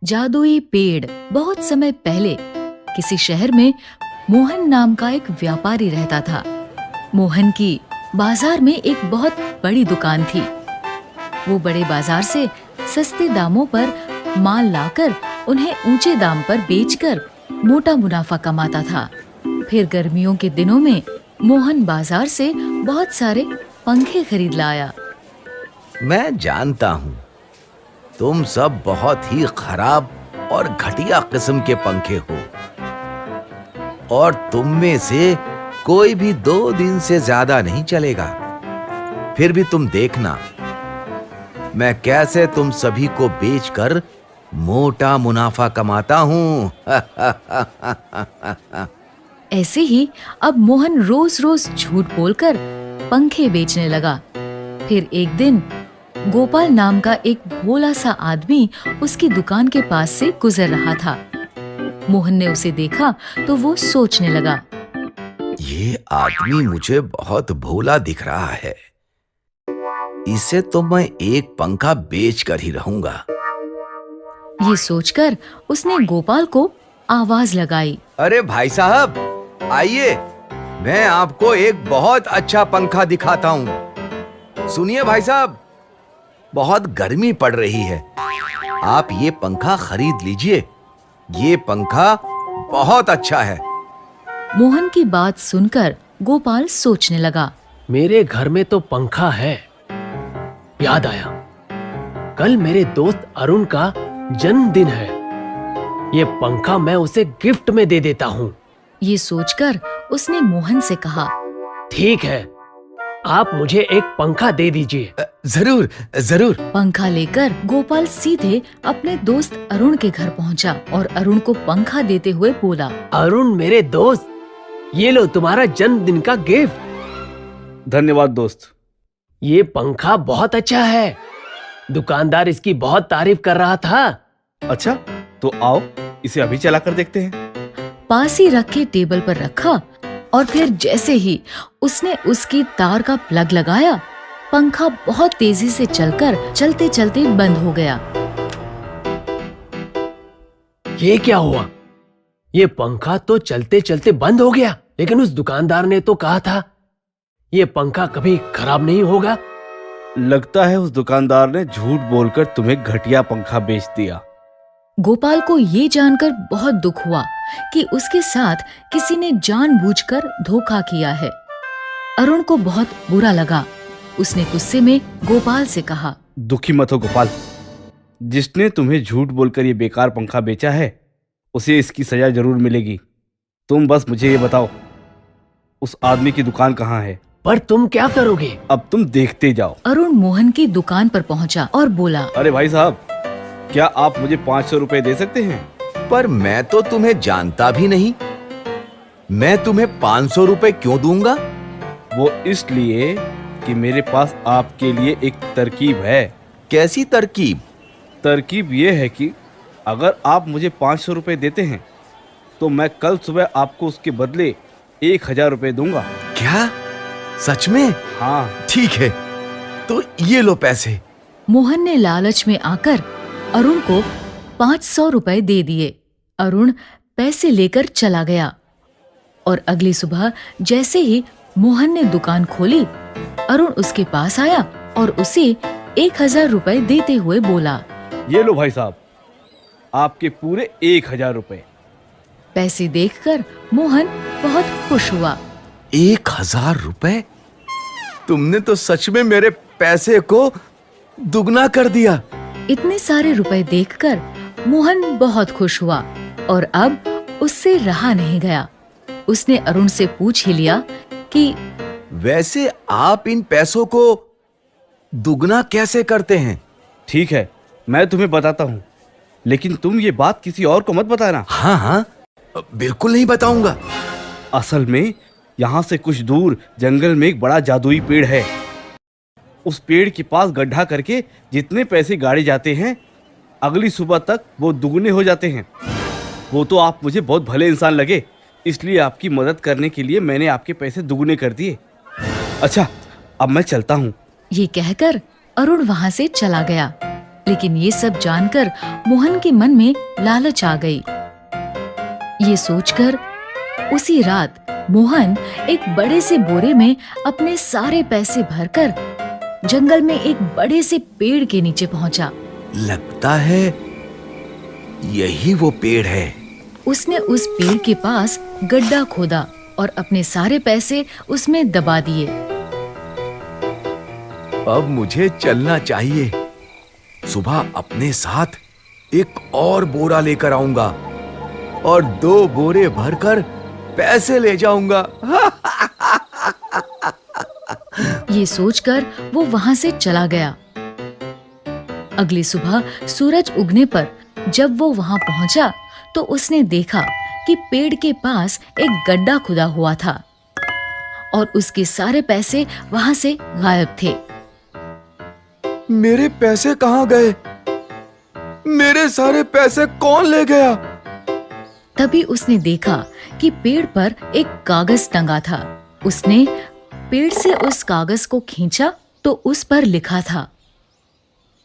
जादुई पेड़। बहुत समय पहले किसी शहर में मोहन नाम का एक व्यापारी रहता था। मोहन की बाजार में एक बहुत बड़ी दुकान थी। वो बड़े बाजार से सस्ते दामों पर माल लाकर उन्हें ऊंचे दाम पर बेचकर मोटा मुनाफा कमाता था। फिर गर्मियों के दिनों में मोहन बाजार से बहुत सारे पंखे खरीद लाया। मैं जानता हूँ तुम सब बहुत ही खराब और घटिया किस्म के पंखे हो और तुम में से कोई भी 2 दिन से ज्यादा नहीं चलेगा। फिर भी तुम देखना मैं कैसे तुम सभी को बेचकर मोटा मुनाफा कमाता हूँ। ऐसे ही अब मोहन रोज रोज झूठ बोलकर पंखे बेचने लगा। फिर एक दिन गोपाल नाम का एक भोला सा आदमी उसकी दुकान के पास से गुजर रहा था। मोहन ने उसे देखा तो वो सोचने लगा, ये आदमी मुझे बहुत भोला दिख रहा है, इसे तो मैं एक पंखा बेच कर ही रहूंगा। ये सोचकर उसने गोपाल को आवाज लगाई। अरे भाई साहब आइए, मैं आपको एक बहुत अच्छा पंखा दिखाता हूँ। सुनिए भाई साहब, बहुत गर्मी पड़ रही है, आप ये पंखा खरीद लीजिए। ये पंखा बहुत अच्छा है। मोहन की बात सुनकर गोपाल सोचने लगा, मेरे घर में तो पंखा है। याद आया, कल मेरे दोस्त अरुण का जन्मदिन है। ये पंखा मैं उसे गिफ्ट में दे देता हूँ। ये सोचकर उसने मोहन से कहा, ठीक है, आप मुझे एक पंखा दे दीजिए। जरूर जरूर। पंखा लेकर गोपाल सीधे अपने दोस्त अरुण के घर पहुंचा और अरुण को पंखा देते हुए बोला, अरुण मेरे दोस्त, ये लो तुम्हारा जन्मदिन का गिफ्ट। धन्यवाद दोस्त। ये पंखा बहुत अच्छा है, दुकानदार इसकी बहुत तारीफ कर रहा था। अच्छा, तो आओ इसे अभी चला कर देखते हैं। पास ही रख के टेबल पर रखा और फिर जैसे ही उसने उसकी तार का प्लग लगाया, पंखा बहुत तेजी से चलकर चलते चलते बंद हो गया। ये क्या हुआ? ये पंखा तो चलते चलते बंद हो गया, लेकिन उस दुकानदार ने तो कहा था ये पंखा कभी खराब नहीं होगा। लगता है उस दुकानदार ने झूठ बोलकर तुम्हें घटिया पंखा बेच दिया। गोपाल को ये जानकर बहुत दुख हुआ कि उसके साथ किसी ने जानबूझकर धोखा किया है। अरुण को बहुत बुरा लगा। उसने गुस्से में गोपाल से कहा, दुखी मत हो गोपाल, जिसने तुम्हें झूठ बोलकर ये बेकार पंखा बेचा है उसे इसकी सजा जरूर मिलेगी। तुम बस मुझे ये बताओ, उस आदमी की दुकान कहाँ है? पर तुम क्या करोगे? अब तुम देखते जाओ। अरुण मोहन की दुकान पर पहुंचा और बोला, अरे भाई साहब, क्या आप मुझे 500 रुपए दे सकते हैं? पर मैं तो तुम्हें जानता भी नहीं, मैं तुम्हें 500 रुपए क्यों दूंगा? वो इसलिए कि मेरे पास आपके लिए एक तरकीब है। कैसी तरकीब? तरकीब ये है कि अगर आप मुझे 500 रुपए देते हैं तो मैं कल सुबह आपको उसके बदले 1000 रुपए दूंगा। क्या सच में? हाँ। ठीक है, तो ये लो पैसे। मोहन ने लालच में आकर अरुण को 500 रुपए दे दिए। अरुण पैसे लेकर चला गया और अगली सुबह जैसे ही मोहन ने दुकान खोली, अरुण उसके पास आया और उसे 1000 रुपए देते हुए बोला, ये लो भाई साहब, आपके पूरे 1000 रुपए। पैसे देखकर मोहन बहुत खुश हुआ। 1000 रुपए? तुमने तो सच में मेरे पैसे को दुगना कर दिया। इतने सारे रुपए देखकर मोहन बहुत खुश हुआ और अब उससे रहा नहीं गया। उसने अरुण से पूछ ही लिया कि वैसे आप इन पैसों को दुगना कैसे करते हैं? ठीक है, मैं तुम्हें बताता हूँ, लेकिन तुम ये बात किसी और को मत बताना। हाँ हाँ, बिल्कुल नहीं बताऊंगा। असल में यहाँ से कुछ दूर जंगल में एक बड़ा जादुई पेड़ है। उस पेड़ के पास गड्ढा करके जितने पैसे गाड़े जाते हैं, अगली सुबह तक वो दुगने हो जाते हैं। वो तो आप मुझे बहुत भले इंसान लगे, इसलिए आपकी मदद करने के लिए मैंने आपके पैसे दुगने कर दिए। अच्छा, अब मैं चलता हूँ। ये कहकर अरुण वहां से चला गया। लेकिन ये सब जानकर मोहन के मन में लालच आ गई। ये सोचकर उसी रात मोहन एक बड़े से बोरे में अपने सारे पैसे भरकर जंगल में एक बड़े से पेड़ के नीचे पहुंचा। लगता है यही वो पेड़ है। उसने उस पेड़ के पास गड्ढा खोदा और अपने सारे पैसे उसमें दबा दिए। अब मुझे चलना चाहिए। सुबह अपने साथ एक और बोरा लेकर आऊंगा और 2 बोरे भरकर पैसे ले जाऊंगा। ये सोचकर वो वहां से चला गया। अगली सुबह सूरज उगने पर जब वो वहां पहुंचा तो उसने देखा कि पेड़ के पास एक गड्ढा खुदा हुआ था और उसके सारे पैसे वहां से गायब थे। मेरे पैसे कहाँ गए? मेरे सारे पैसे कौन ले गया? तभी उसने देखा कि पेड़ पर एक कागज टंगा था। उसने पेड़ से उस कागज को खींचा तो उस पर लिखा था,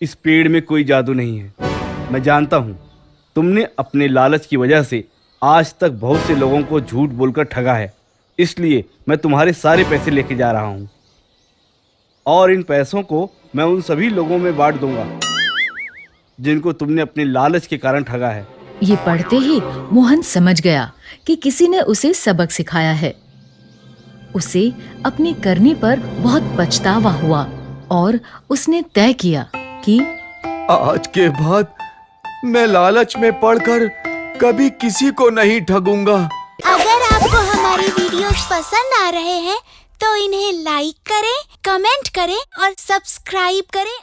इस पेड़ में कोई जादू नहीं है। मैं जानता हूँ तुमने अपने लालच की वजह से आज तक बहुत से लोगों को झूठ बोलकर ठगा है, इसलिए मैं तुम्हारे सारे पैसे लेके जा रहा हूँ और इन पैसों को मैं उन सभी लोगों में बांट दूंगा जिनको तुमने अपने लालच के कारण ठगा है। ये पढ़ते ही मोहन समझ गया कि किसी ने उसे सबक सिखाया है। उसे अपनी करनी पर बहुत पछतावा हुआ और उसने तय किया कि आज के बाद मैं लालच में पड़कर कभी किसी को नहीं ठगूंगा। अगर आपको हमारी वीडियोस पसंद आ रहे हैं तो इन्हें लाइक करें, कमेंट करें और सब्सक्राइब करें।